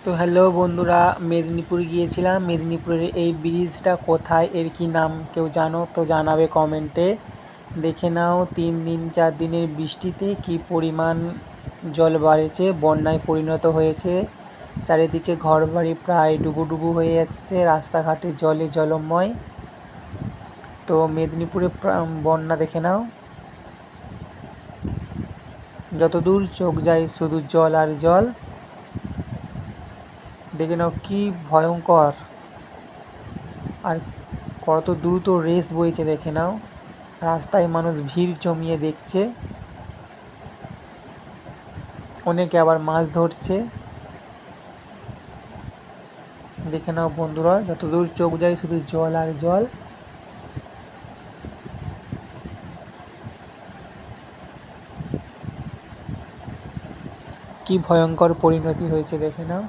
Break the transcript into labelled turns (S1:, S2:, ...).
S1: তো হ্যালো বন্ধুরা, মেদিনীপুর গিয়েছিলাম। মেদিনীপুরের এই ব্রিজটা কোথায়, এর কি নাম কেউ জানো তো জানাবে কমেন্টে। দেখে নাও 3 দিন 4 দিনের বৃষ্টিতে কি পরিমাণ জল বাড়েছে, বন্যায় পরিণত হয়েছে। চারিদিকে ঘরবাড়ি প্রায় ডুবু হয়ে যাচ্ছে, রাস্তাঘাটে জলে জলময়। তো মেদিনীপুরে বন্যা দেখে নাও, যতদূর চোখ যায় শুধু জল আর জল। দেখে নাও কি ভয়ঙ্কর, আর কত দ্রুত রেস বইছে দেখে নাও। রাস্তায় মানুষ ভিড় জমিয়ে দেখছে, অনেকে আবার মাছ ধরছে। দেখে নাও বন্ধুরা, যতদূর চোখ যায় শুধু জল আর জল। কি ভয়ঙ্কর পরিণতি হয়েছে দেখে নাও।